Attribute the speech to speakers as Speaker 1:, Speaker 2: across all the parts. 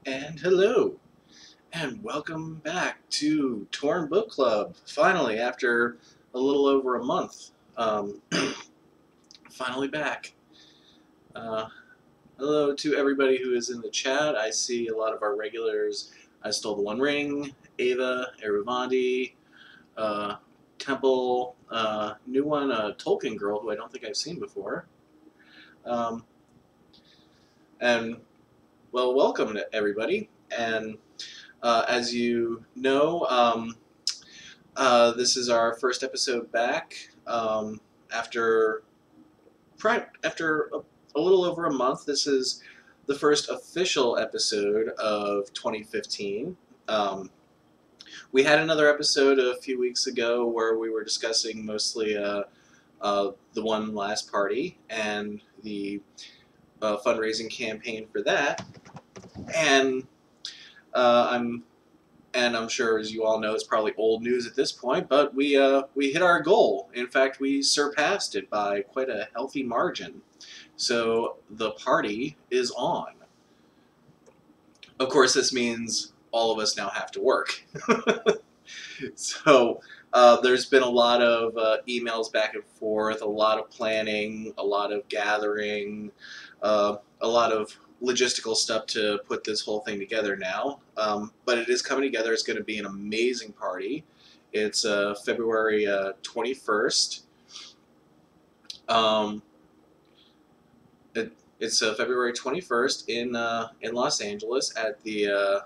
Speaker 1: And hello, and welcome back to Torn Book Club. Finally, after a little over a month, finally back. Uh, Hello to everybody who is in the chat. I see a lot of our regulars. I Stole the One Ring, Ava, Eruvandi, uh, Temple, new one, Tolkien girl who I don't think I've seen before. Um, and well, welcome to everybody. And as you know, this is our first episode back after after a little over a month. This is the first official episode of 2015. We had another episode a few weeks ago where we were discussing mostly the one last party and the fundraising campaign for that. And I'm I'm sure, as you all know, it's probably old news at this point, but we hit our goal. In fact, we surpassed it by quite a healthy margin. So the party is on. Of course, this means all of us now have to work. So there's been a lot of emails back and forth, a lot of planning, a lot of gathering, a lot of logistical stuff to put this whole thing together now. But it is coming together. It's going to be an amazing party. It's February 21st. It's February 21st in Los Angeles at the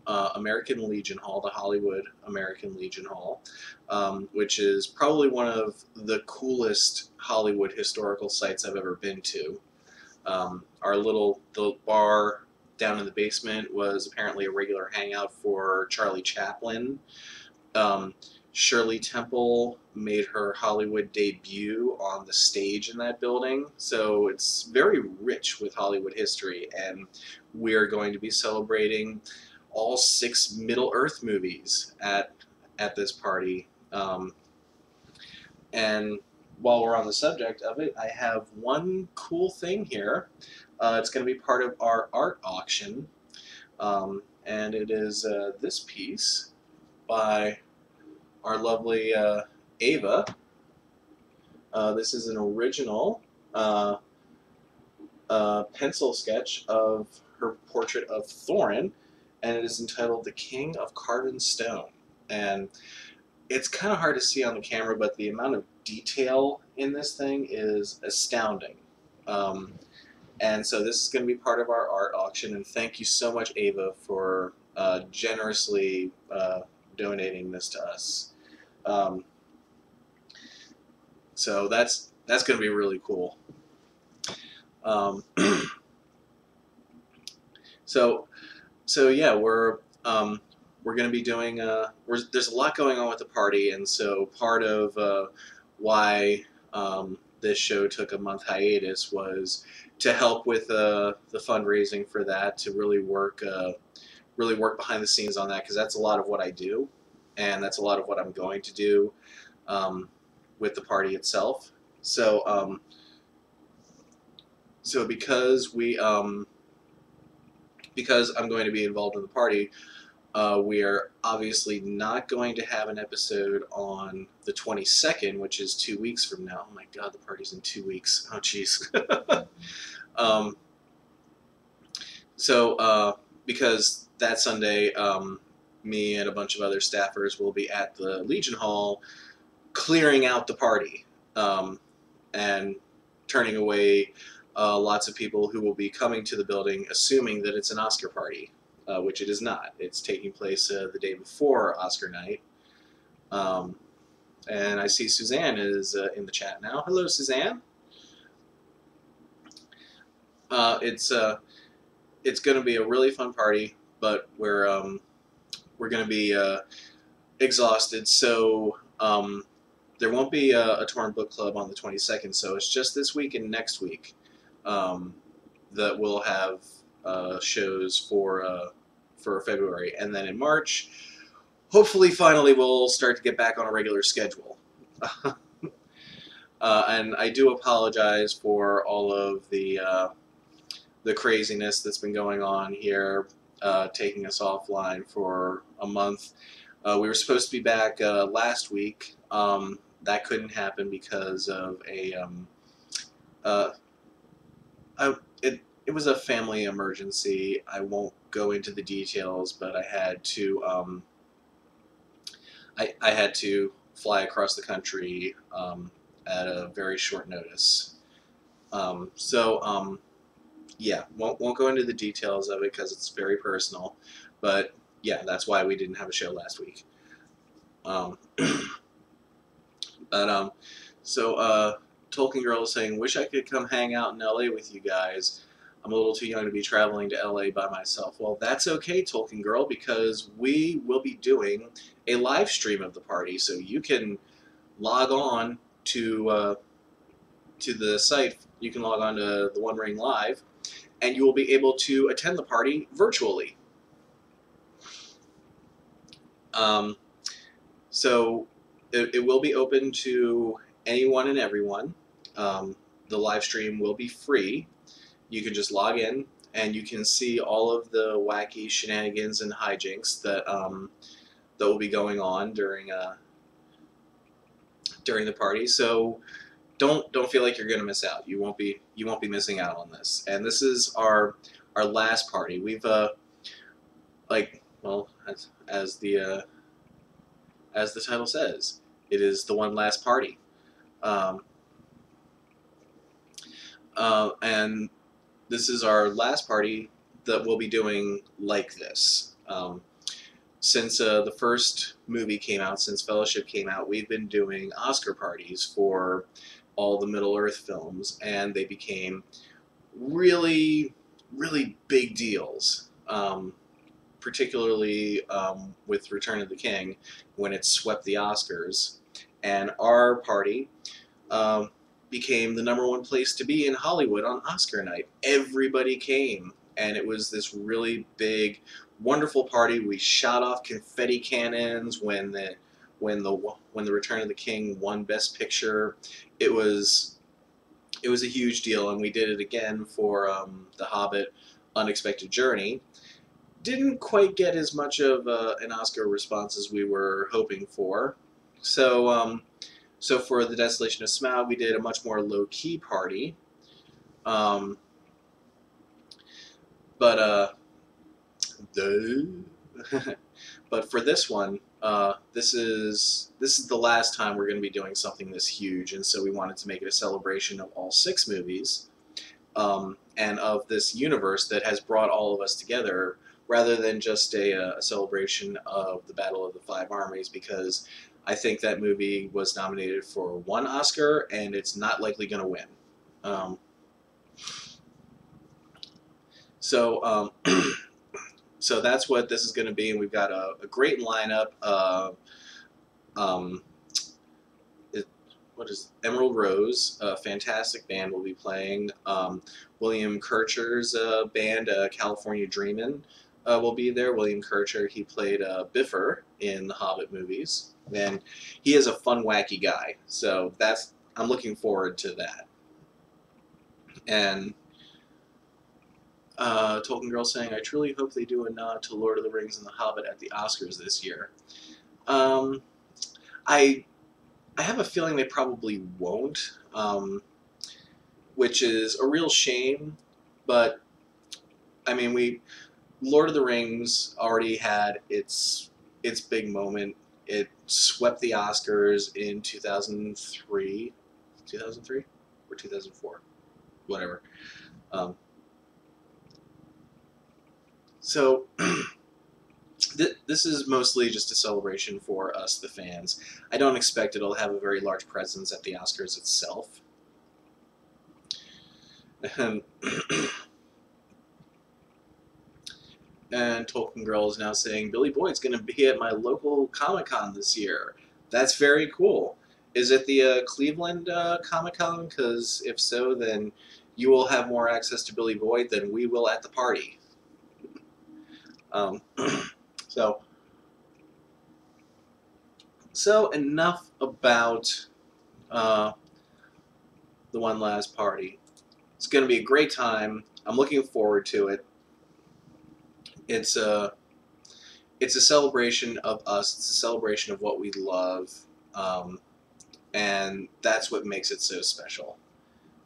Speaker 1: American Legion Hall, the Hollywood American Legion Hall, which is probably one of the coolest Hollywood historical sites I've ever been to. The bar down in the basement was apparently a regular hangout for Charlie Chaplin. Shirley Temple made her Hollywood debut on the stage in that building, so it's very rich with Hollywood history, and we're going to be celebrating all 6 Middle-earth movies at this party. And while we're on the subject of it, I have one cool thing here. It's going to be part of our art auction, and it is this piece by our lovely Ava. This is an original pencil sketch of her portrait of Thorin, and it is entitled "The King of Carven Stone." And it's kind of hard to see on the camera, but the amount of detail in this thing is astounding. And so this is going to be part of our art auction, and thank you so much, Ava, for generously donating this to us. So that's going to be really cool. So yeah, we're going to be doing. There's a lot going on with the party, and so part of why this show took a month hiatus was to help with the fundraising for that, to really work behind the scenes on that, because that's a lot of what I do, and that's a lot of what I'm going to do with the party itself. So so because I'm going to be involved in the party, we are obviously not going to have an episode on the 22nd, which is 2 weeks from now. Oh my God, the party's in 2 weeks. Oh jeez. So because that Sunday, me and a bunch of other staffers will be at the Legion Hall clearing out the party and turning away lots of people who will be coming to the building assuming that it's an Oscar party, which it is not. It's taking place the day before Oscar night. And I see Suzanne is in the chat now. Hello, Suzanne. It's going to be a really fun party, but we're going to be exhausted, so there won't be a Torn Book Club on the 22nd, so it's just this week and next week that we'll have shows for February, and then in March, hopefully, finally, we'll start to get back on a regular schedule. And I do apologize for all of the craziness that's been going on here. taking us offline for a month. We were supposed to be back last week. That couldn't happen because of uh, it was a family emergency. I won't go into the details, but I had to fly across the country at a very short notice. Yeah, won't go into the details of it because it's very personal. But yeah, that's why we didn't have a show last week. Um, but Tolkien Girl is saying, "Wish I could come hang out in LA with you guys. I'm a little too young to be traveling to LA by myself." Well, that's okay, Tolkien Girl, because we will be doing a live stream of the party, so you can log on to the site. You can log on to the One Ring Live, and you will be able to attend the party virtually. So it will be open to anyone and everyone. The live stream will be free. You can just log in, and you can see all of the wacky shenanigans and hijinks that will be going on during the party. So don't feel like you're going to miss out. You won't be missing out on this. And this is our last party. We've as the title says, it is the one last party. And this is our last party that we'll be doing like this. Since the first movie came out, since Fellowship came out, we've been doing Oscar parties for all the Middle-earth films, and they became really, really big deals. Particularly with Return of the King, when it swept the Oscars. And our party became the #1 place to be in Hollywood on Oscar night. Everybody came, and it was this really big, wonderful party. We shot off confetti cannons when the Return of the King won Best Picture. It was a huge deal, and we did it again for The Hobbit: Unexpected Journey. Didn't quite get as much of an Oscar response as we were hoping for. So for The Desolation of Smaug, we did a much more low-key party. But for this one, this is the last time we're going to be doing something this huge, and so we wanted to make it a celebration of all 6 movies, and of this universe that has brought all of us together, rather than just a celebration of the Battle of the Five Armies, because I think that movie was nominated for 1 Oscar, and it's not likely going to win. So that's what this is going to be, and we've got a great lineup. What is Emerald Rose, a fantastic band, will be playing. William Kircher's band, California Dreamin', will be there. William Kircher, he played Biffer in the Hobbit movies, and he is a fun, wacky guy. So I'm looking forward to that. And Tolkien Girl saying, "I truly hope they do a nod to Lord of the Rings and The Hobbit at the Oscars this year." I have a feeling they probably won't, which is a real shame. But I mean, Lord of the Rings already had its big moment. It swept the Oscars in 2003 or 2004, whatever. So this is mostly just a celebration for us, the fans. I don't expect it'll have a very large presence at the Oscars itself. And Tolkien Girl is now saying, "Billy Boyd's going to be at my local Comic-Con this year." That's very cool. Is it the Cleveland Comic-Con? Because if so, then you will have more access to Billy Boyd than we will at the party. So enough about the one last party. It's going to be a great time. I'm looking forward to it. it's a it's a celebration of us. It's a celebration of what we love, and that's what makes it so special.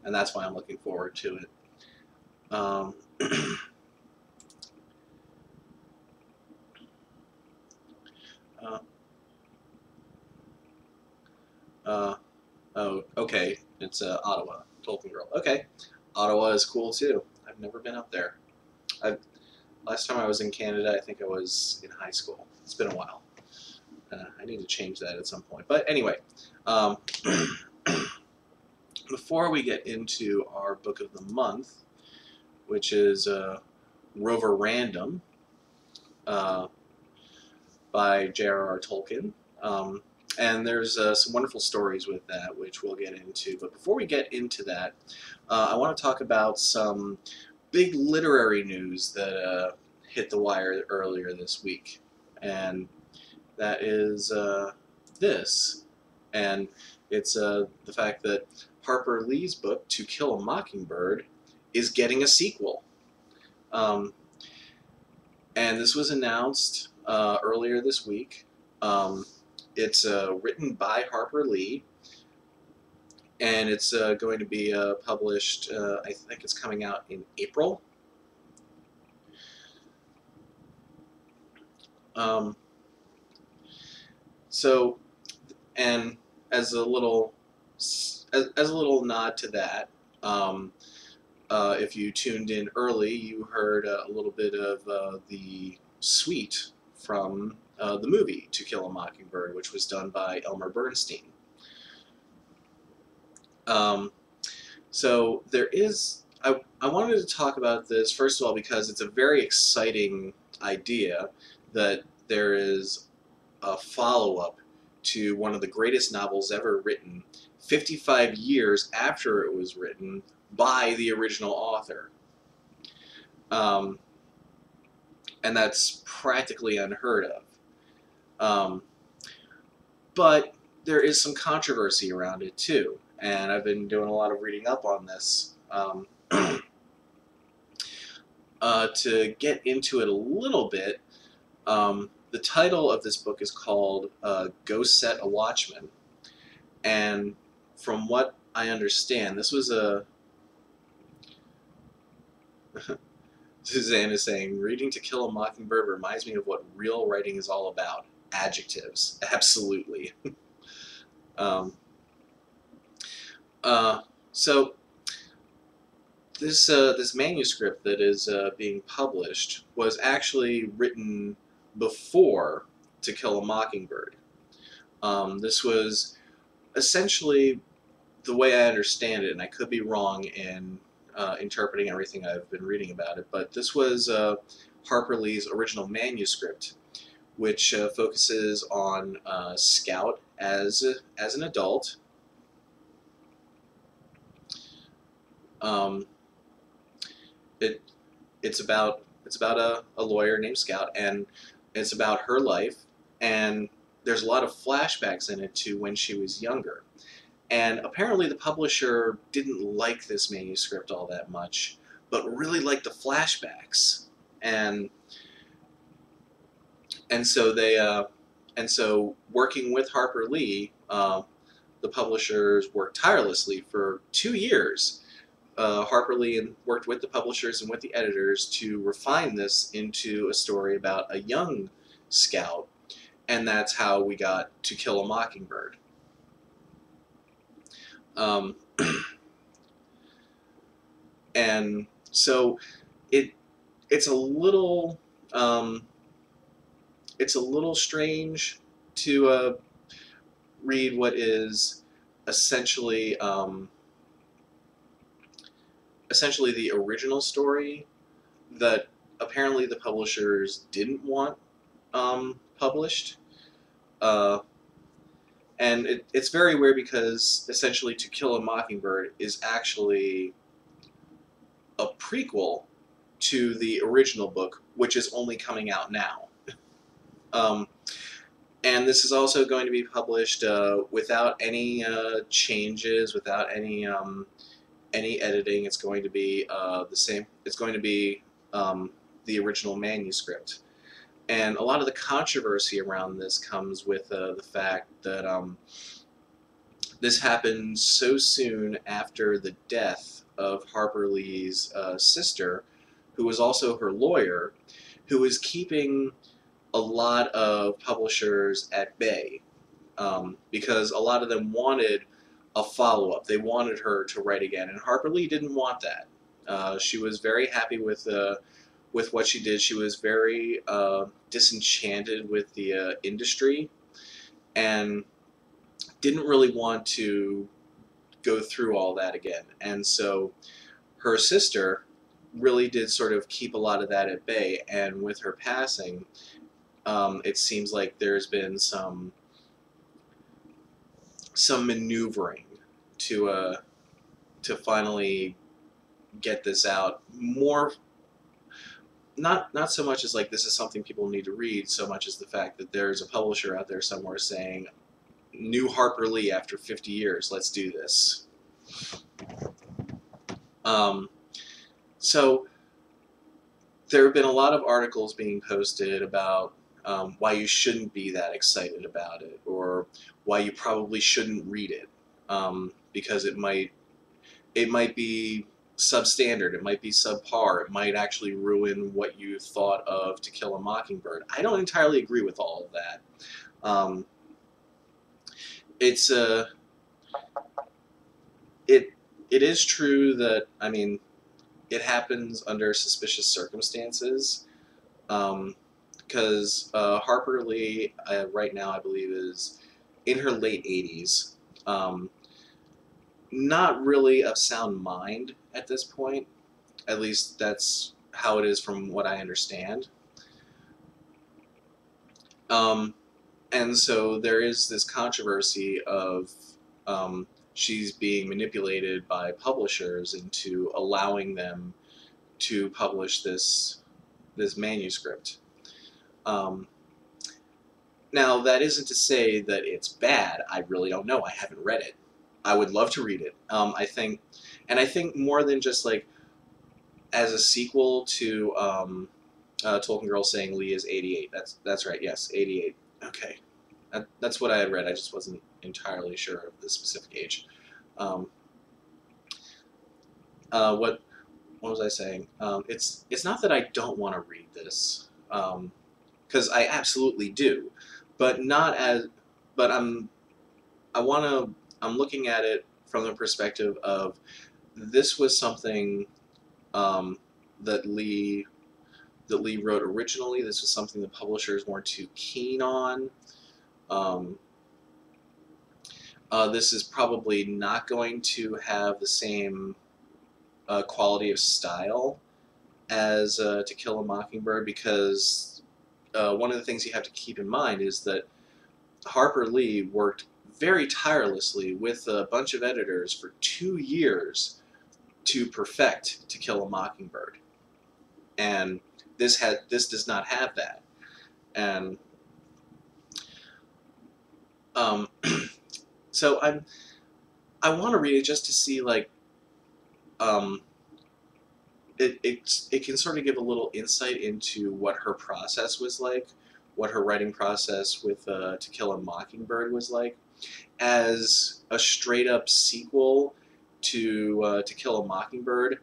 Speaker 1: And that's why I'm looking forward to it. Um, uh, uh, oh, okay. It's Ottawa, Tolkien Girl. Okay, Ottawa is cool too. I've never been up there. I Last time I was in Canada, I think I was in high school. It's been a while. I need to change that at some point. But anyway, um, before we get into our book of the month, which is Roverandom uh, by J.R.R. Tolkien. And there's some wonderful stories with that, which we'll get into. But before we get into that, I want to talk about some big literary news that hit the wire earlier this week. And that is this. And it's the fact that Harper Lee's book, To Kill a Mockingbird, is getting a sequel. And this was announced earlier this week. It's written by Harper Lee, and it's going to be published, I think it's coming out in April. So, and as a little nod to that, if you tuned in early, you heard a little bit of the suite from the movie To Kill a Mockingbird, which was done by Elmer Bernstein. So there is, I wanted to talk about this, first of all, because it's a very exciting idea that there is a follow-up to one of the greatest novels ever written, 55 years after it was written by the original author. And that's practically unheard of. But there is some controversy around it too, and I've been doing a lot of reading up on this. To get into it a little bit, the title of this book is called Go Set a Watchman, and from what I understand, this was a... Suzanne is saying, reading To Kill a Mockingbird reminds me of what real writing is all about. Adjectives. Absolutely. So this manuscript that is being published was actually written before To Kill a Mockingbird. This was essentially, the way I understand it, and I could be wrong in interpreting everything I've been reading about it, but this was Harper Lee's original manuscript, which focuses on Scout as an adult. It's about a lawyer named Scout, and it's about her life, and there's a lot of flashbacks in it to when she was younger. And apparently the publisher didn't like this manuscript all that much, but really liked the flashbacks. And so working with Harper Lee, the publishers worked tirelessly for 2 years. Harper Lee worked with the publishers and with the editors to refine this into a story about a young Scout, and that's how we got To Kill a Mockingbird. And so it's a little strange to read what is essentially the original story that apparently the publishers didn't want published. And it's very weird because essentially To Kill a Mockingbird is actually a prequel to the original book, which is only coming out now. And this is also going to be published without any changes, without any editing. It's going to be the same. It's going to be the original manuscript. And a lot of the controversy around this comes with the fact that this happened so soon after the death of Harper Lee's sister, who was also her lawyer, who was keeping a lot of publishers at bay, because a lot of them wanted a follow-up. They wanted her to write again, and Harper Lee didn't want that. She was very happy with what she did. She was very disenchanted with the industry, and didn't really want to go through all that again. And so her sister really did sort of keep a lot of that at bay. And with her passing, it seems like there's been some maneuvering to finally get this out more. Not so much as like this is something people need to read, so much as the fact that there's a publisher out there somewhere saying, new Harper Lee after 50 years, let's do this. So there have been a lot of articles being posted about why you shouldn't be that excited about it, or why you probably shouldn't read it, because it might be substandard, it might be subpar, it might actually ruin what you thought of To Kill a Mockingbird. I don't entirely agree with all of that. It is true that, I mean, it happens under suspicious circumstances, because Harper Lee right now I believe is in her late 80s, not really of sound mind at this point. At least that's how it is from what I understand. And so there is this controversy of she's being manipulated by publishers into allowing them to publish this manuscript. Now, that isn't to say that it's bad. I really don't know. I haven't read it. I would love to read it. I think more than just like as a sequel to Tolkien Girl saying Lee is 88. That's right. Yes, 88. Okay, that's what I had read. I just wasn't entirely sure of the specific age. What was I saying? It's not that I don't want to read this, because I absolutely do, but not as. But I'm looking at it from the perspective of this was something that Lee wrote originally. This was something the publishers weren't too keen on. This is probably not going to have the same quality of style as To Kill a Mockingbird, because one of the things you have to keep in mind is that Harper Lee worked very tirelessly with a bunch of editors for 2 years to perfect To Kill a Mockingbird, and this does not have that. And so I want to read it just to see, like, it can sort of give a little insight into what her process was like, what her writing process with To Kill a Mockingbird was like, as a straight up sequel to Kill a Mockingbird.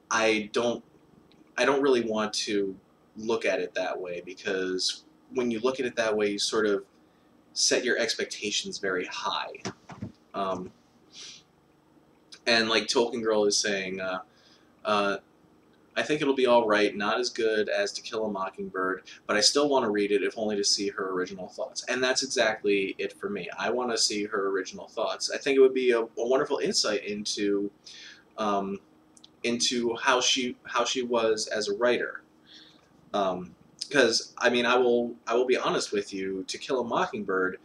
Speaker 1: I don't really want to look at it that way, because when you look at it that way, you sort of set your expectations very high. And like Tolkien Girl is saying, I think it'll be all right, not as good as To Kill a Mockingbird, but I still want to read it, if only to see her original thoughts. And that's exactly it for me. I want to see her original thoughts. I think it would be a wonderful insight into how she was as a writer. Because I mean, I will be honest with you. To Kill a Mockingbird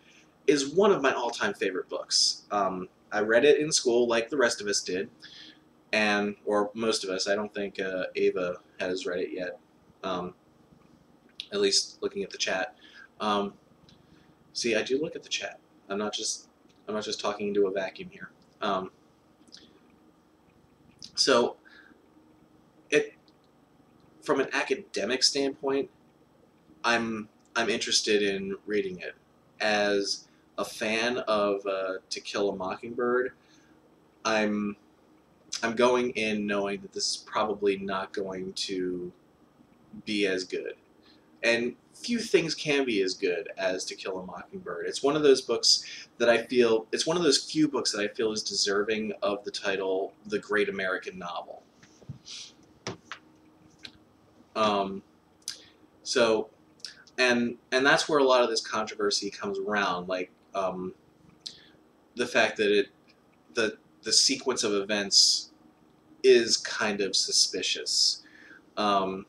Speaker 1: is one of my all-time favorite books. I read it in school, like the rest of us did, or most of us. I don't think Ava has read it yet. At least looking at the chat. See, I do look at the chat. I'm not just talking into a vacuum here. from an academic standpoint, I'm interested in reading it. As a fan of To Kill a Mockingbird, I'm I'm going in knowing that this is probably not going to be as good. And few things can be as good as To Kill a Mockingbird. It's one of those books that I feel, it's one of those few books that I feel is deserving of the title The Great American Novel. Um, so, and that's where a lot of this controversy comes around, like the fact that the sequence of events is kind of suspicious. Um,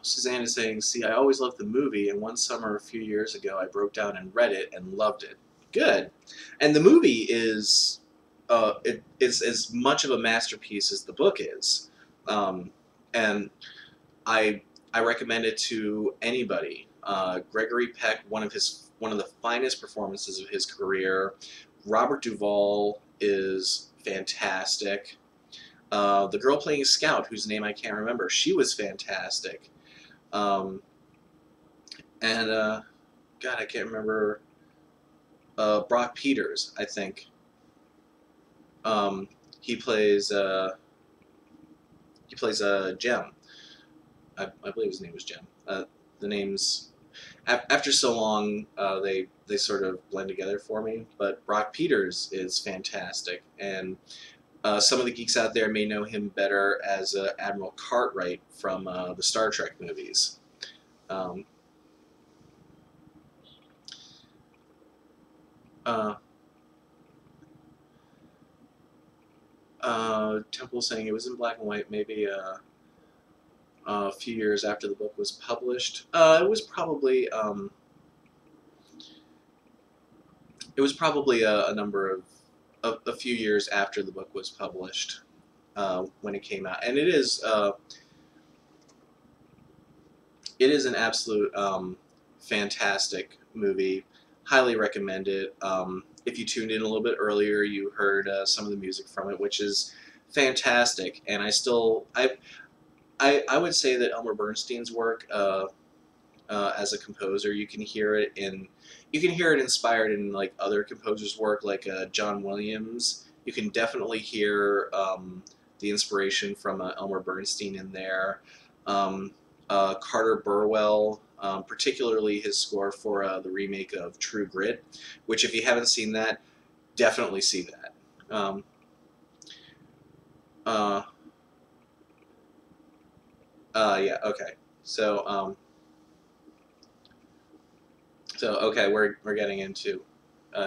Speaker 1: Suzanne is saying, see, I always loved the movie, and one summer a few years ago I broke down and read it and loved it. Good. And the movie is it's as much of a masterpiece as the book is. And I I recommend it to anybody. Gregory Peck, one of the finest performances of his career. Robert Duvall is fantastic. The girl playing Scout, whose name I can't remember, she was fantastic. Um, and God, I can't remember. Brock Peters, I think. Um, he plays Jem. I believe his name was Jem. The names after so long they sort of blend together for me. But Brock Peters is fantastic, and some of the geeks out there may know him better as Admiral Cartwright from the Star Trek movies. Um, uh, Temple saying it was in black and white, maybe a few years after the book was published. It was probably a number of a few years after the book was published when it came out, and it is an absolute fantastic movie. Highly recommend it. If you tuned in a little bit earlier, you heard some of the music from it, which is fantastic. And I would say that Elmer Bernstein's work as a composer, you can hear it inspired in like other composers' work, like John Williams. You can definitely hear the inspiration from Elmer Bernstein in there. Um, Carter Burwell, particularly his score for the remake of True Grit, which if you haven't seen that, definitely see that. Um, uh, yeah, okay. So okay, we're getting into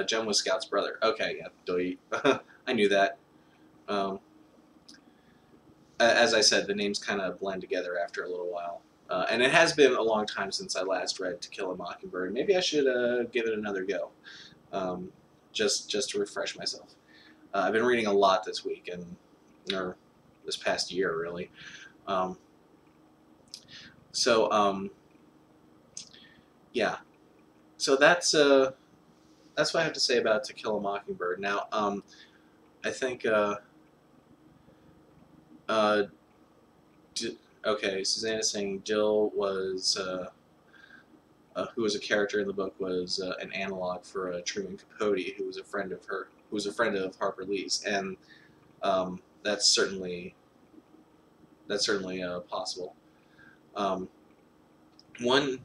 Speaker 1: Jem was Scout's brother. Okay, yeah, I knew that. Um, as I said, the names kind of blend together after a little while. And it has been a long time since I last read To Kill a Mockingbird. Maybe I should give it another go, um, just to refresh myself. I've been reading a lot this week, or this past year, really. Um, so yeah, so that's what I have to say about To Kill a Mockingbird. Now, I think uh, okay, Susanna is saying Jill was who was a character in the book was an analog for Truman Capote, who was a friend of Harper Lee's, and that's certainly possible. Um, one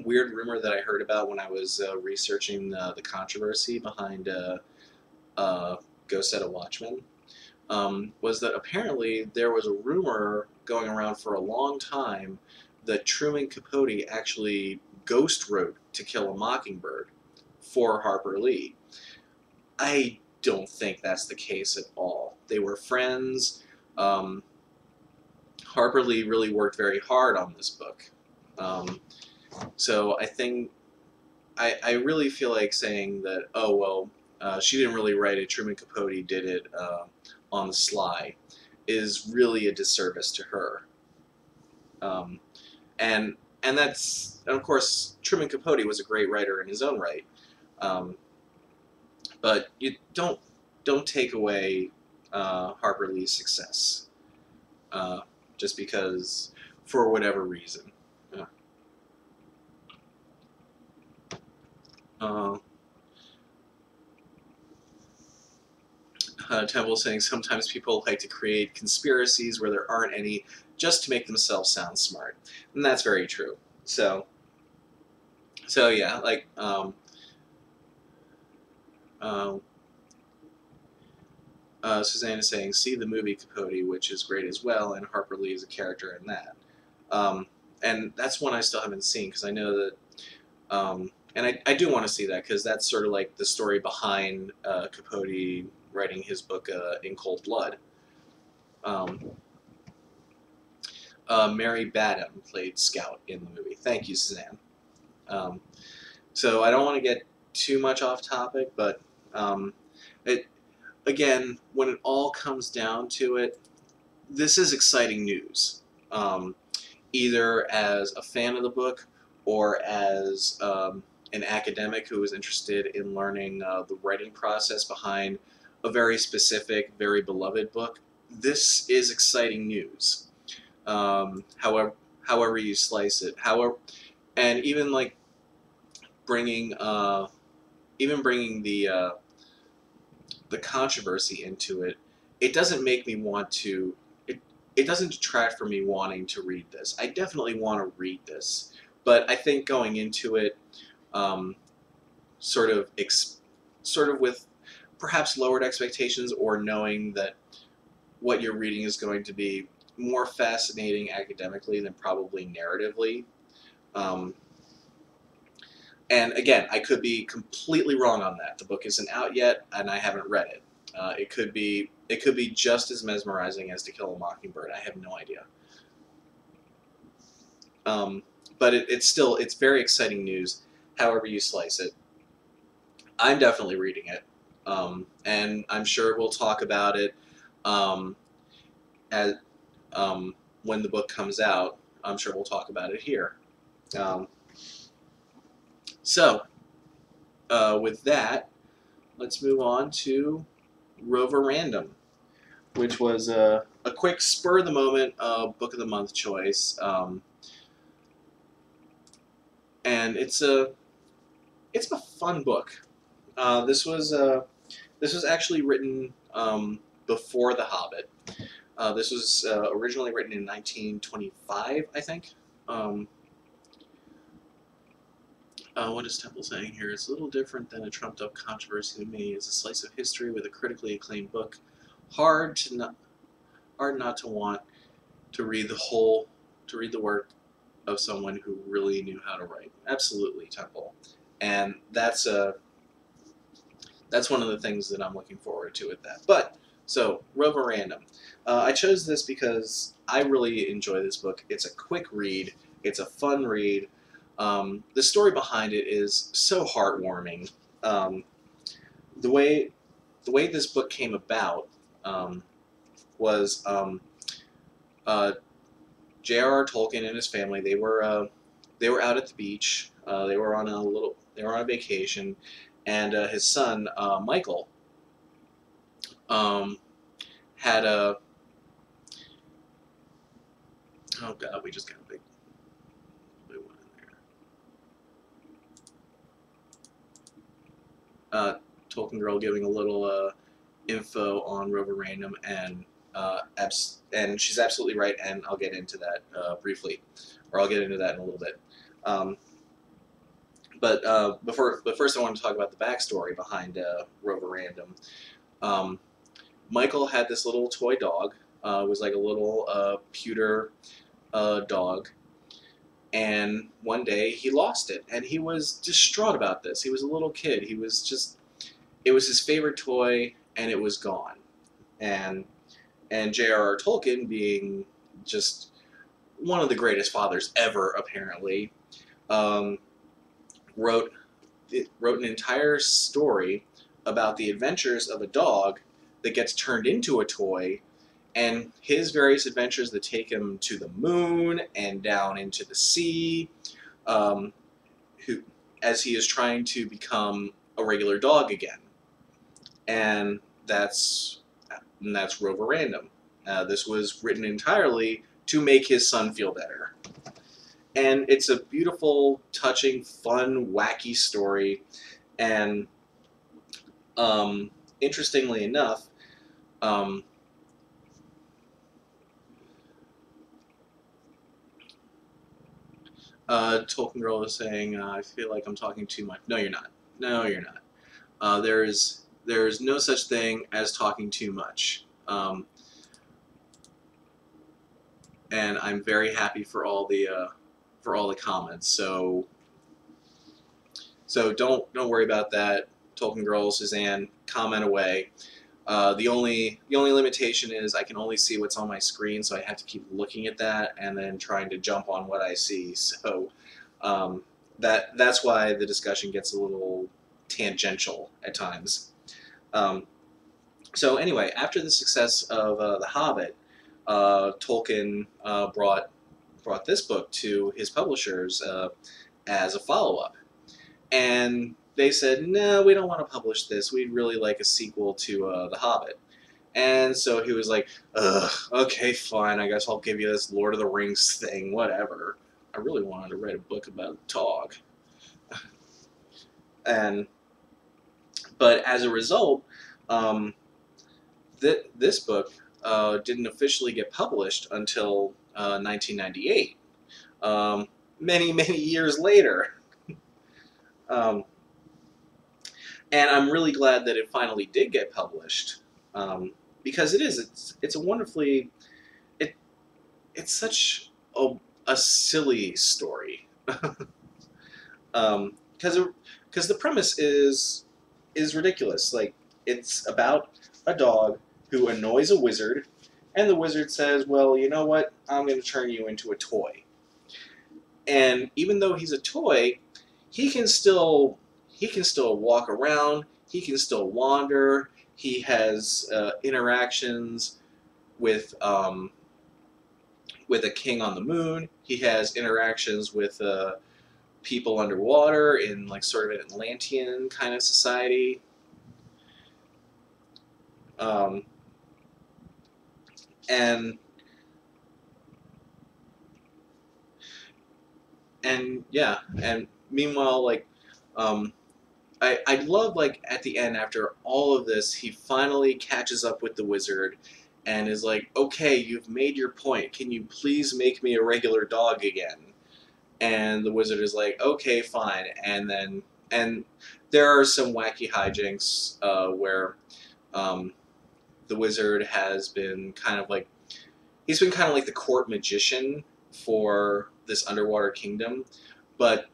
Speaker 1: weird rumor that I heard about when I was researching the controversy behind Go Set a Watchman was that apparently there was a rumor going around for a long time that Truman Capote actually ghost wrote To Kill a Mockingbird for Harper Lee. I don't think that's the case at all. They were friends. Harper Lee really worked very hard on this book. So I think I really feel like saying that, oh, well, she didn't really write it, Truman Capote did it on the sly, is really a disservice to her. And of course, Truman Capote was a great writer in his own right. But you don't take away Harper Lee's success, just because, for whatever reason. Yeah. Uh, Temple saying sometimes people like to create conspiracies where there aren't any just to make themselves sound smart, and that's very true. So yeah, like um, Suzanne is saying, see the movie Capote, which is great as well, and Harper Lee is a character in that. Um, and that's one I still haven't seen because I know that, and I do want to see that because that's sort of like the story behind Capote writing his book In Cold Blood. Mary Badham played Scout in the movie. Thank you, Suzanne. So I don't want to get too much off topic, but it again, when it all comes down to it, this is exciting news. Either as a fan of the book or as an academic who is interested in learning the writing process behind a very specific, very beloved book. This is exciting news. However you slice it, and even like bringing the controversy into it, it doesn't make me want to. It doesn't detract from me wanting to read this. I definitely want to read this, but I think going into it, um, sort of with perhaps lowered expectations, or knowing that what you're reading is going to be more fascinating academically than probably narratively. Um, and again, I could be completely wrong on that. The book isn't out yet, and I haven't read it. It could be just as mesmerizing as To Kill a Mockingbird. I have no idea. But it's very exciting news, however you slice it. I'm definitely reading it, and I'm sure we'll talk about it um, at when the book comes out. I'm sure we'll talk about it here. Um, so, with that, let's move on to Roverandom, which was a quick spur of the moment book of the month choice, and it's a fun book. This was actually written before The Hobbit. This was originally written in 1925, I think. What is Temple saying here? It's a little different than a trumped-up controversy to me. It's a slice of history with a critically acclaimed book. Hard not to want to read the work of someone who really knew how to write. Absolutely, Temple, and that's one of the things that I'm looking forward to with that. But so Roverandom, I chose this because I really enjoy this book. It's a quick read. It's a fun read. The story behind it is so heartwarming. The way this book came about was J.R.R. Tolkien and his family. They were out at the beach. They were on a vacation, and his son Michael had a. Oh God, we just got a big one in there. Tolkien Girl giving a little info on Roverandom, and she's absolutely right, and I'll get into that briefly, or I'll get into that in a little bit. But first I want to talk about the backstory behind Roverandom. Michael had this little toy dog. It was like a little pewter dog, and one day he lost it, and he was distraught about this. He was a little kid. It was his favorite toy, and it was gone. And J.R.R. Tolkien, being just one of the greatest fathers ever, apparently, wrote an entire story about the adventures of a dog that gets turned into a toy, and his various adventures that take him to the moon and down into the sea, as he is trying to become a regular dog again. And that's and that's Roverandom. This was written entirely to make his son feel better. And it's a beautiful, touching, fun, wacky story. And interestingly enough, Tolkien Girl is saying, I feel like I'm talking too much. No, you're not. No, you're not. There's no such thing as talking too much. And I'm very happy for all the comments. So don't worry about that. Tolkien Girl, Suzanne, comment away. The only limitation is I can only see what's on my screen, so I have to keep looking at that and then trying to jump on what I see. So that's why the discussion gets a little tangential at times. So anyway, after the success of The Hobbit, Tolkien brought this book to his publishers as a follow-up, and they said, no, we don't want to publish this. We'd really like a sequel to The Hobbit. And so he was like, ugh, okay, fine, I guess I'll give you this Lord of the Rings thing, whatever. I really wanted to write a book about a dog. But as a result, this book didn't officially get published until 1998, many years later. And I'm really glad that it finally did get published, because it's a wonderfully, it's such a silly story, because the premise is ridiculous. Like, it's about a dog who annoys a wizard, and the wizard says, well, you know what, I'm going to turn you into a toy. And even though he's a toy, he can still walk around, he can still wander, he has interactions with a king on the moon, he has interactions with people underwater in like sort of an Atlantean kind of society. And yeah, and meanwhile, like, I love, like, at the end, after all of this, he finally catches up with the wizard and is like, okay, you've made your point. Can you please make me a regular dog again? And the wizard is like, okay, fine. And there are some wacky hijinks where the wizard has been kind of like, he's been kind of like the court magician for this underwater kingdom, but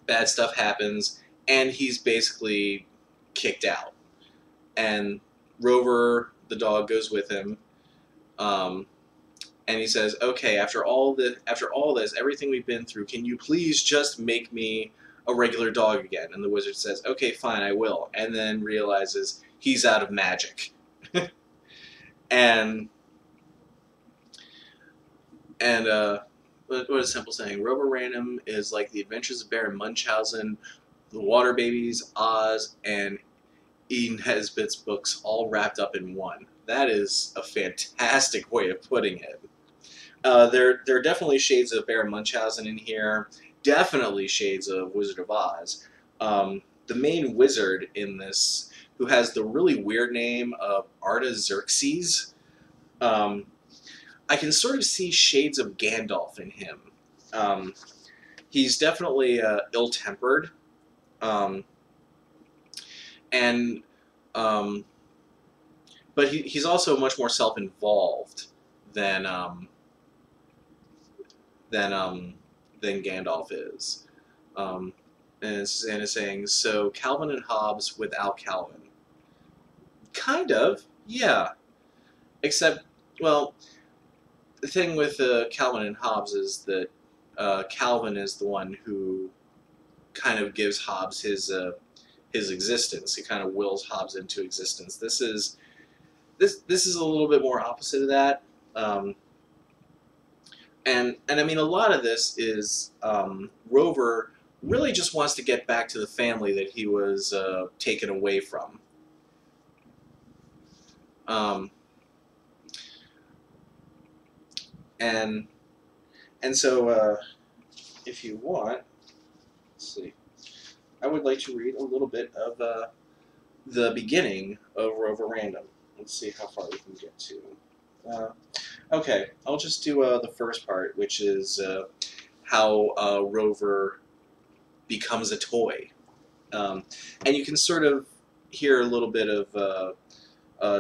Speaker 1: bad stuff happens, and he's basically kicked out. And Rover, the dog, goes with him, and he says, okay, after all this, everything we've been through, can you please just make me a regular dog again? And the wizard says, okay, fine, I will. And then realizes he's out of magic. and what is Simple saying? Roverandom is like the Adventures of Baron Munchausen, the Water Babies, Oz, and Ian Nesbit's books all wrapped up in one. That is a fantastic way of putting it. There are definitely shades of Baron Munchausen in here. Definitely shades of Wizard of Oz. The main wizard in this, who has the really weird name of Artaxerxes, I can sort of see shades of Gandalf in him. He's definitely ill-tempered, but he's also much more self-involved than Gandalf is. And Susanna is saying, so Calvin and Hobbes without Calvin. Kind of, yeah. Except, well, the thing with Calvin and Hobbes is that Calvin is the one who kind of gives Hobbes his existence. He kind of wills Hobbes into existence. This is a little bit more opposite of that. And I mean, a lot of this is Rover really just wants to get back to the family that he was taken away from. Um, and so if you want, let's see, I would like to read a little bit of the beginning of Roverandom. Let's see how far we can get to. Uh, okay, I'll just do the first part, which is how Rover becomes a toy. And you can sort of hear a little bit of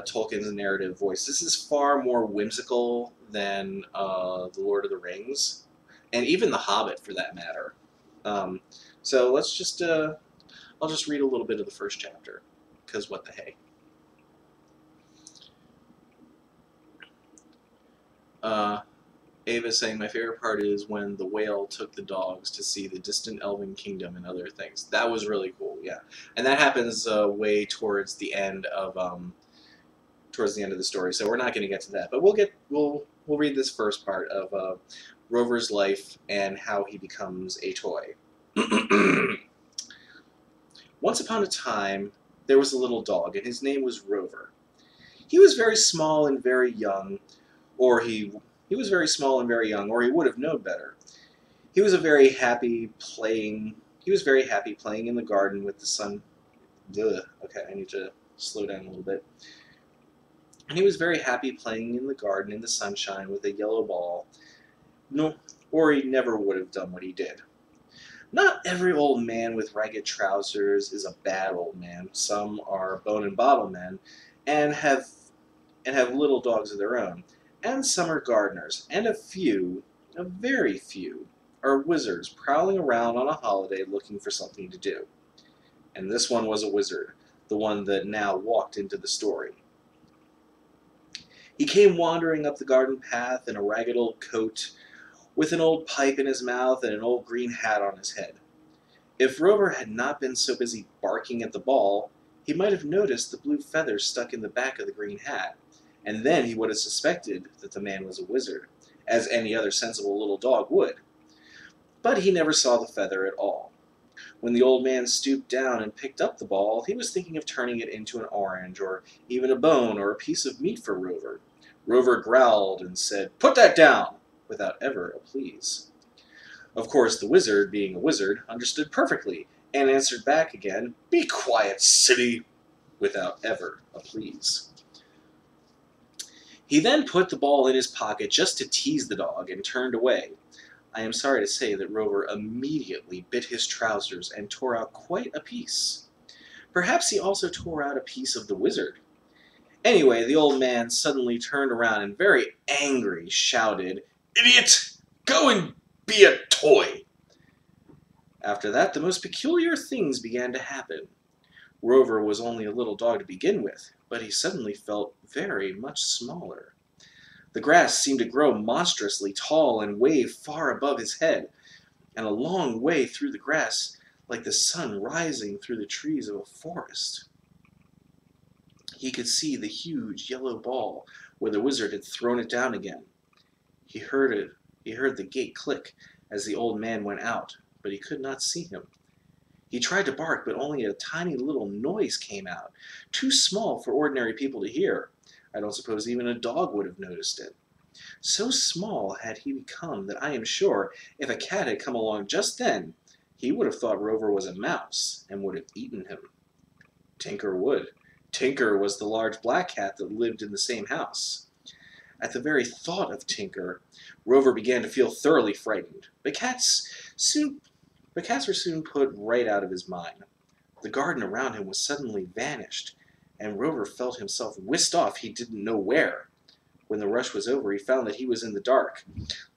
Speaker 1: Tolkien's narrative voice. This is far more whimsical than The Lord of the Rings, and even The Hobbit, for that matter. Um, so let's just, I'll just read a little bit of the first chapter, because what the hey. Ava's saying, my favorite part is when the whale took the dogs to see the distant elven kingdom and other things. That was really cool, yeah. And that happens way towards the end of the story, so we're not going to get to that. But we'll read this first part of Rover's life and how he becomes a toy. Once upon a time, there was a little dog, and his name was Rover. He was very small and very young, or he was very small and very young, or he would have known better. He was very happy playing in the garden with the sun. Ugh, okay, I need to slow down a little bit. And he was very happy playing in the garden in the sunshine with a yellow ball. No, or he never would have done what he did. Not every old man with ragged trousers is a bad old man. Some are bone and bottle men, and have little dogs of their own. And some are gardeners, and a very few, are wizards prowling around on a holiday looking for something to do. And this one was a wizard, the one that now walked into the story. He came wandering up the garden path in a ragged old coat, with an old pipe in his mouth and an old green hat on his head. If Rover had not been so busy barking at the ball, he might have noticed the blue feathers stuck in the back of the green hat, and then he would have suspected that the man was a wizard, as any other sensible little dog would. But he never saw the feather at all. When the old man stooped down and picked up the ball, he was thinking of turning it into an orange, or even a bone, or a piece of meat for Rover. Rover growled and said, "Put that down!" without ever a please. Of course, the wizard, being a wizard, understood perfectly, and answered back again, "Be quiet, silly!" without ever a please. He then put the ball in his pocket just to tease the dog, and turned away. I am sorry to say that Rover immediately bit his trousers and tore out quite a piece. Perhaps he also tore out a piece of the wizard. Anyway, the old man suddenly turned around and, very angry, shouted, "Idiot! Go and be a toy!" After that, the most peculiar things began to happen. Rover was only a little dog to begin with, but he suddenly felt very much smaller. The grass seemed to grow monstrously tall and wave far above his head, and a long way through the grass, like the sun rising through the trees of a forest. He could see the huge yellow ball where the wizard had thrown it down again. He heard the gate click as the old man went out, but he could not see him. He tried to bark, but only a tiny little noise came out, too small for ordinary people to hear. I don't suppose even a dog would have noticed it. So small had he become that I am sure if a cat had come along just then, he would have thought Rover was a mouse and would have eaten him. Tinker would. Tinker was the large black cat that lived in the same house. At the very thought of Tinker, Rover began to feel thoroughly frightened. But cats were soon put right out of his mind. The garden around him was suddenly vanished, and Rover felt himself whisked off he didn't know where. When the rush was over, he found that he was in the dark,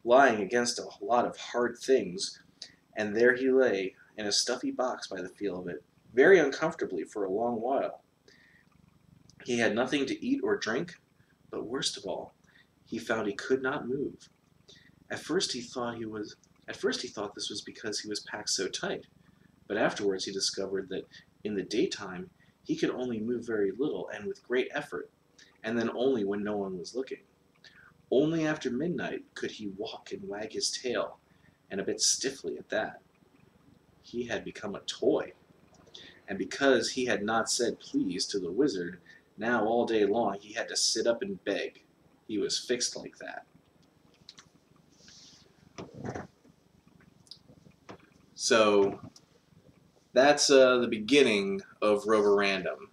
Speaker 1: lying against a lot of hard things, and there he lay, in a stuffy box by the feel of it, very uncomfortably for a long while. He had nothing to eat or drink, but worst of all, he found he could not move. At first he thought this was because he was packed so tight, but afterwards he discovered that in the daytime he could only move very little and with great effort, and then only when no one was looking. Only after midnight could he walk and wag his tail, and a bit stiffly at that. He had become a toy, and because he had not said please to the wizard, Now, all day long, he had to sit up and beg. He was fixed like that. So, that's the beginning of Roverandom.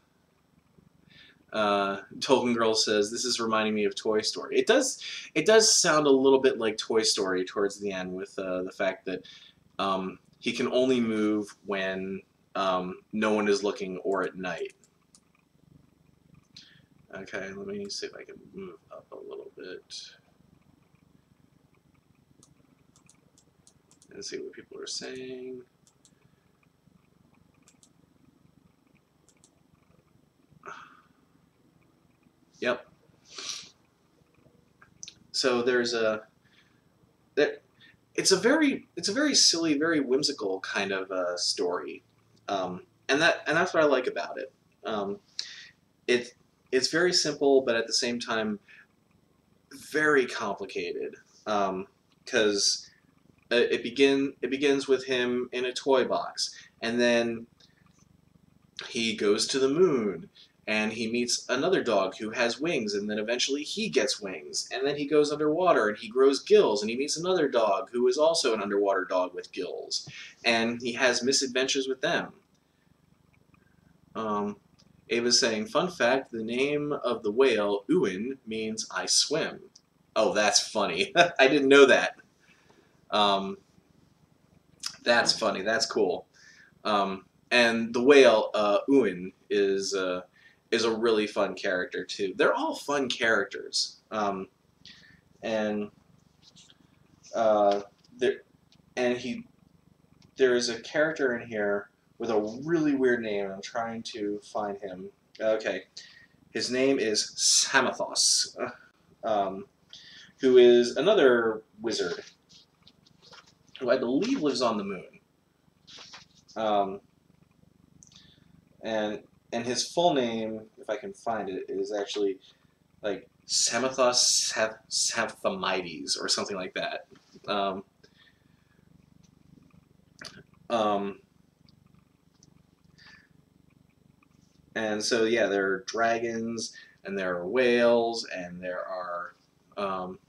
Speaker 1: Tolkien Girl says, "This is reminding me of Toy Story." It does sound a little bit like Toy Story towards the end, with the fact that he can only move when no one is looking or at night. Okay, let me see if I can move up a little bit and see what people are saying. Yep. So there's a there, it's a very silly, very whimsical kind of story, and that's what I like about it. Um, it it's very simple, but at the same time very complicated. Because it begins with him in a toy box, and then he goes to the moon, and he meets another dog who has wings, and then eventually he gets wings, and then he goes underwater and he grows gills, and he meets another dog who is also an underwater dog with gills, and he has misadventures with them. Um, Ava's saying, "Fun fact: the name of the whale, Uin, means I swim." Oh, that's funny. I didn't know that. Um, that's funny. That's cool. And the whale, Uin, is a really fun character too. They're all fun characters. And uh, there, and he there is a character in here with a really weird name. I'm trying to find him. Okay, his name is Samathos, um, who is another wizard who I believe lives on the moon. Um, and and his full name, if I can find it, is actually like Samathos Sapthamides or something like that. Um, um, and so yeah, there are dragons and there are whales and there are um,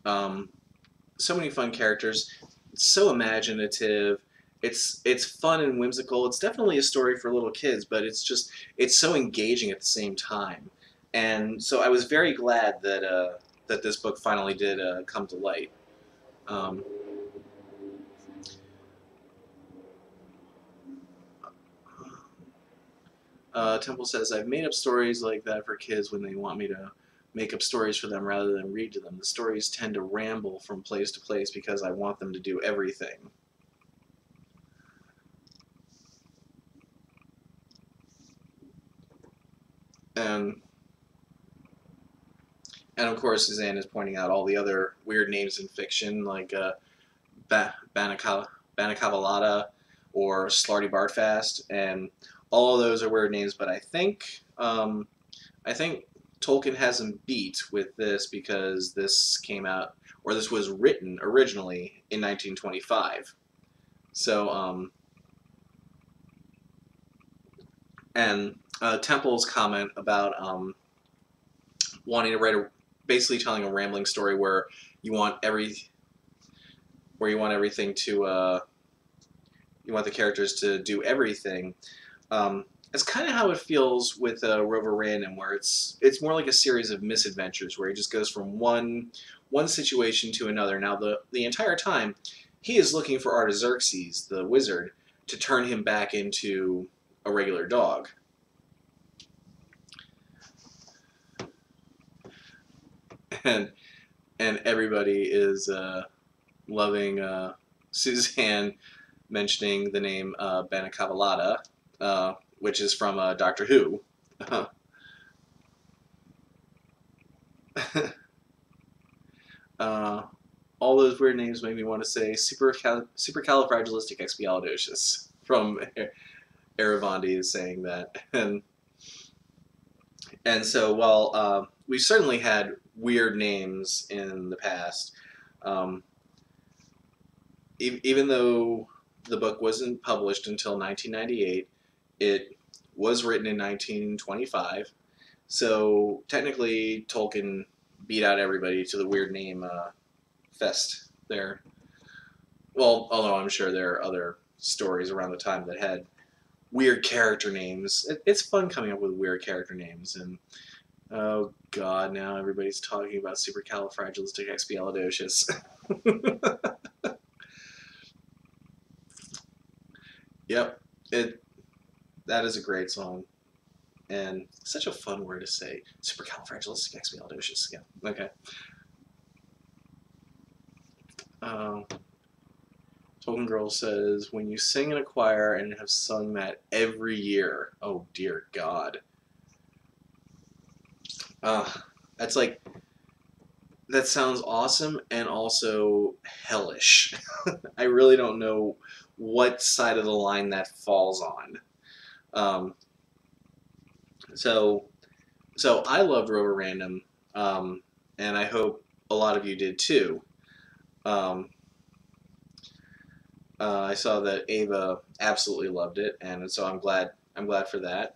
Speaker 1: um, so many fun characters. It's so imaginative. It's fun and whimsical. It's definitely a story for little kids, but it's so engaging at the same time. And so I was very glad that that this book finally did come to light. Um, Temple says, "I've made up stories like that for kids when they want me to make up stories for them rather than read to them. The stories tend to ramble from place to place because I want them to do everything." And and of course, Suzanne is pointing out all the other weird names in fiction, like Banakavalata or Slarty Bartfast, and all of those are weird names. But I think Tolkien has him beat with this because this came out, or this was written originally in 1925. So, and Temple's comment about wanting to write basically telling a rambling story where you want everything to you want the characters to do everything. Um, it's kind of how it feels with Roverandom, where it's more like a series of misadventures where he just goes from one situation to another. Now the entire time he is looking for Artaxerxes, the wizard, to turn him back into a regular dog. And everybody is loving Suzanne mentioning the name Banakavalata, which is from Doctor Who. uh, all those weird names made me want to say supercalifragilisticexpialidocious from Aravandi is saying that. And so while we've certainly had weird names in the past, um, even though the book wasn't published until 1998, It was written in 1925, so technically Tolkien beat out everybody to the weird name fest there. Well, although I'm sure there are other stories around the time that had weird character names. It's fun coming up with weird character names, and oh god, now everybody's talking about supercalifragilisticexpialidocious. Yep, it that is a great song, and such a fun word to say. Supercalifragilisticexpialidocious. Yeah. Okay. Uh, Token Girl says, when you sing in a choir and have sung that every year, oh dear God. That's like, that sounds awesome and also hellish. I really don't know what side of the line that falls on. Um, so, so I loved Roverandom, and I hope a lot of you did too. Um, I saw that Ava absolutely loved it, and so I'm glad. I'm glad for that.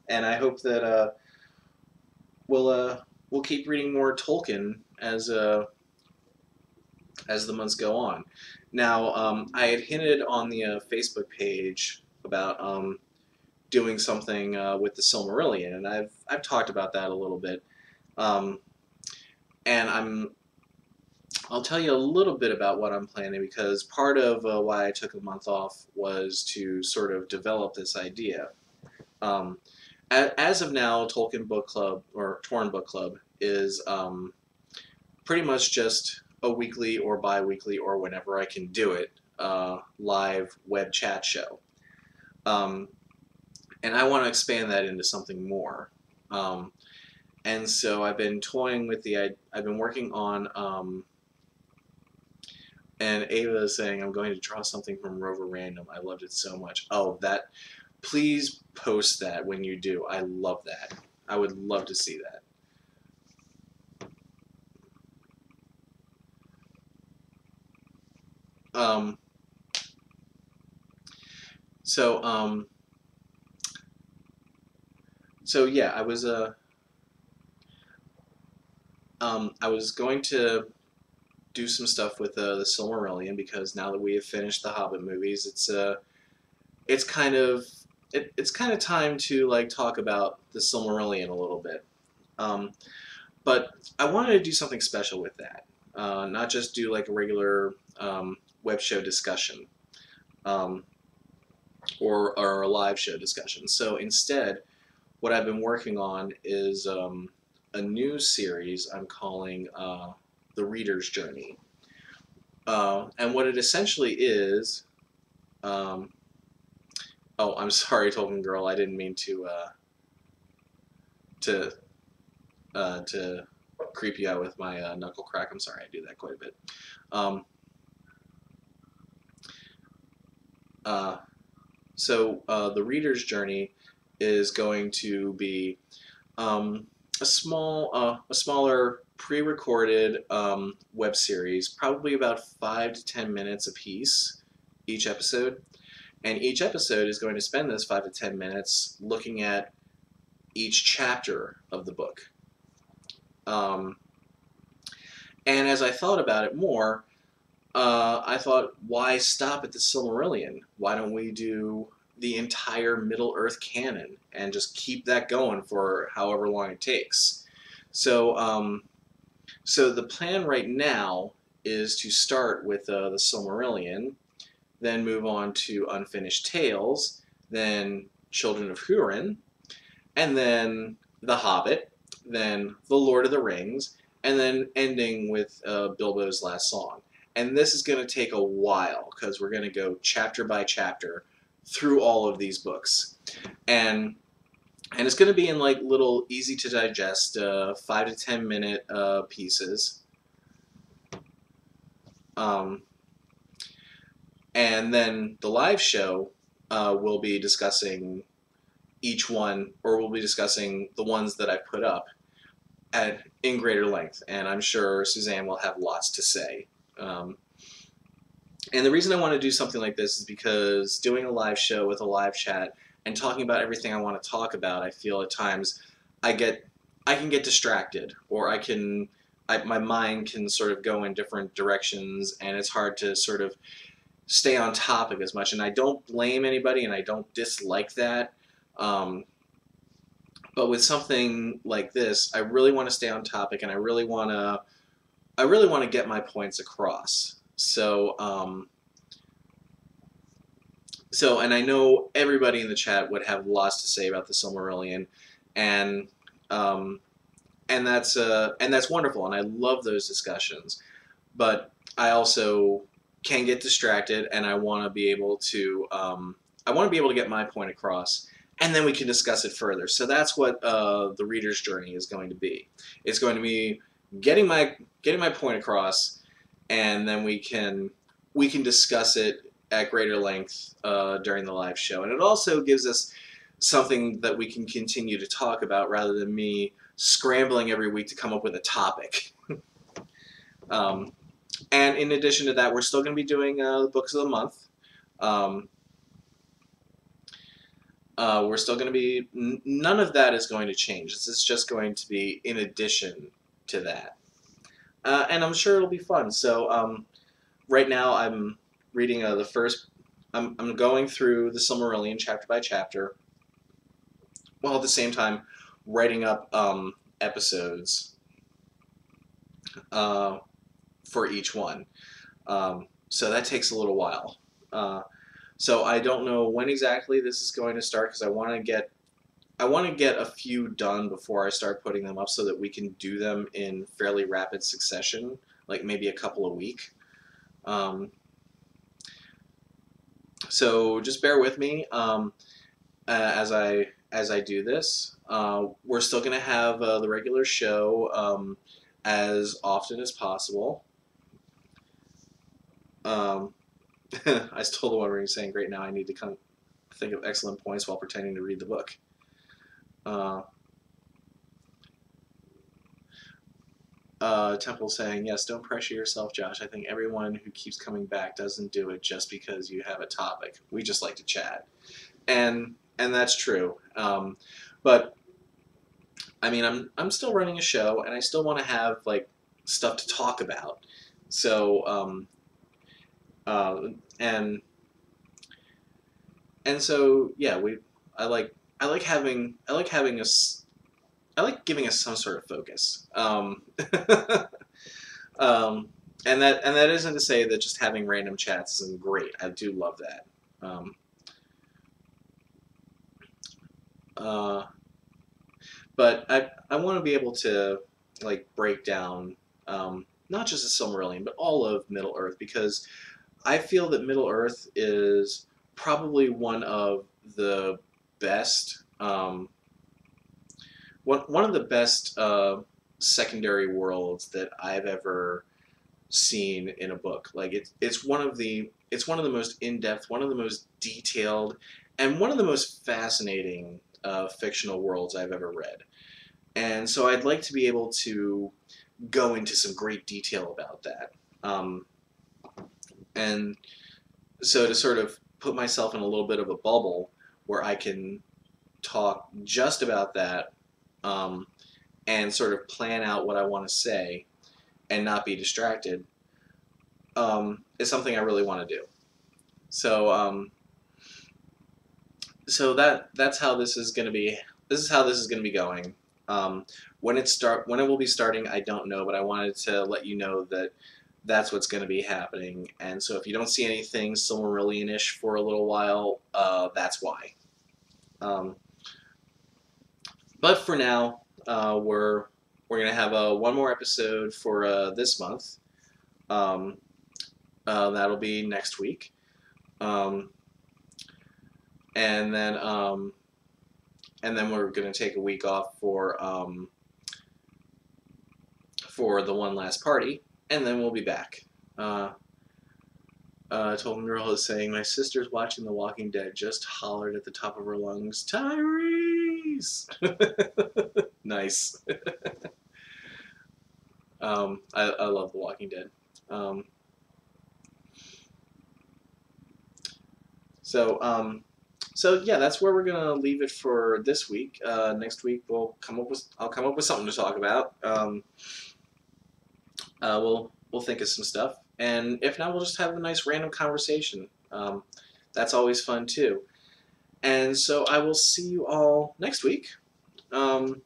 Speaker 1: And I hope that we'll keep reading more Tolkien as the months go on. Now, I had hinted on the Facebook page about doing something with the Silmarillion, and I've talked about that a little bit. Um, and I'll tell you a little bit about what I'm planning, because part of why I took a month off was to sort of develop this idea. Um, as of now, Tolkien Book Club, or Torn Book Club, is pretty much just a weekly or bi-weekly, or whenever I can do it, live web chat show. And I want to expand that into something more. And so I've been toying with I've been working on, and Ava is saying, I'm going to draw something from Roverandom. I loved it so much. Oh, please post that when you do. I love that. I would love to see that. Um, so, so yeah, I was going to do some stuff with the Silmarillion, because now that we have finished the Hobbit movies, it's kind of it's kind of time to like talk about the Silmarillion a little bit. But I wanted to do something special with that, not just do like a regular web show discussion, um, or a live show discussion. So instead, what I've been working on is a new series I'm calling The Reader's Journey. And what it essentially is, oh, I'm sorry, Tolkien Girl, I didn't mean to creep you out with my knuckle crack. I'm sorry, I do that quite a bit. The Reader's Journey is going to be a smaller pre-recorded web series, probably about 5 to 10 minutes apiece each episode. And each episode is going to spend this 5 to 10 minutes looking at each chapter of the book. And as I thought about it more, I thought, why stop at the Silmarillion? Why don't we do the entire Middle-earth canon and just keep that going for however long it takes? So, so the plan right now is to start with the Silmarillion, then move on to Unfinished Tales, then Children of Hurin, and then The Hobbit, then The Lord of the Rings, and then ending with Bilbo's last song. And this is going to take a while, because we're going to go chapter by chapter through all of these books. And it's going to be in like little easy to digest 5 to 10 minute pieces. And then the live show will be discussing each one, or we'll be discussing the ones that I put up in greater length. And I'm sure Suzanne will have lots to say. And the reason I want to do something like this is because doing a live show with a live chat and talking about everything I want to talk about, I feel at times I get I can get distracted, or my mind can sort of go in different directions, and it's hard to sort of stay on topic as much. And I don't blame anybody, and I don't dislike that. Um, but with something like this, I really want to stay on topic, and I really want to get my points across. And I know everybody in the chat would have lots to say about the Silmarillion, and um, and that's wonderful, and I love those discussions. But I also can get distracted, and I want to be able to get my point across, and then we can discuss it further. So that's what the reader's journey is going to be. It's going to be getting my point across, and then we can discuss it at greater length during the live show. And it also gives us something that we can continue to talk about rather than me scrambling every week to come up with a topic. um, and in addition to that, we're still going to be doing the books of the month. We're still going to be, none of that is going to change. This is just going to be in addition to that. And I'm sure it'll be fun. So right now I'm reading I'm going through the Silmarillion chapter by chapter, while at the same time writing up episodes for each one. So that takes a little while. So I don't know when exactly this is going to start, because I want to get a few done before I start putting them up, so that we can do them in fairly rapid succession, like maybe a couple a week. So just bear with me as I do this. We're still going to have the regular show as often as possible. I stole the one where you're saying, "Great, now I need to think of excellent points while pretending to read the book." Temple saying, "Yes, don't pressure yourself, Josh. I think everyone who keeps coming back doesn't do it just because you have a topic. We just like to chat," and that's true. But I mean, I'm still running a show, and I still want to have like stuff to talk about. So and so yeah, I like having us. I like giving us some sort of focus. And that isn't to say that just having random chats isn't great. I do love that. But I want to be able to like break down not just the Silmarillion, but all of Middle Earth, because I feel that Middle Earth is probably one of the best one of the best secondary worlds that I've ever seen in a book. Like it's one of the most in-depth, one of the most detailed, and one of the most fascinating fictional worlds I've ever read. And so I'd like to be able to go into some great detail about that. And so to sort of put myself in a little bit of a bubble where I can talk just about that, and sort of plan out what I want to say and not be distracted, is something I really want to do. So that's how this is going to be. This is how this is going to be going. When it will be starting, I don't know, but I wanted to let you know that that's what's going to be happening. And so if you don't see anything Silmarillion-ish for a little while, that's why. But for now, we're going to have one more episode for this month. That'll be next week. And then we're going to take a week off for the one last party, and then we'll be back. Tolkien Girl is saying, "My sister's watching The Walking Dead, just hollered at the top of her lungs, Tyrese!" Nice. I love The Walking Dead. So yeah, that's where we're gonna leave it for this week. Next week I'll come up with something to talk about. We'll think of some stuff, and if not, we'll just have a nice random conversation. That's always fun too. And so I will see you all next week. Um,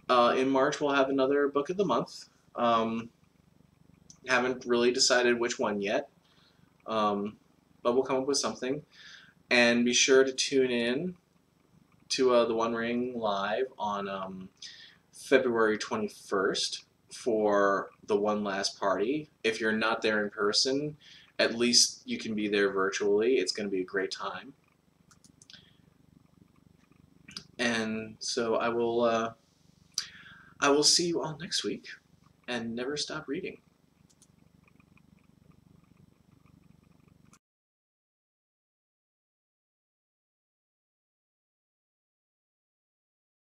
Speaker 1: in March, we'll have another book of the month. Haven't really decided which one yet, but we'll come up with something. And be sure to tune in to the One Ring Live on February 21st for the One Last Party. If you're not there in person, at least you can be there virtually. It's going to be a great time. And so I will see you all next week, and never stop reading.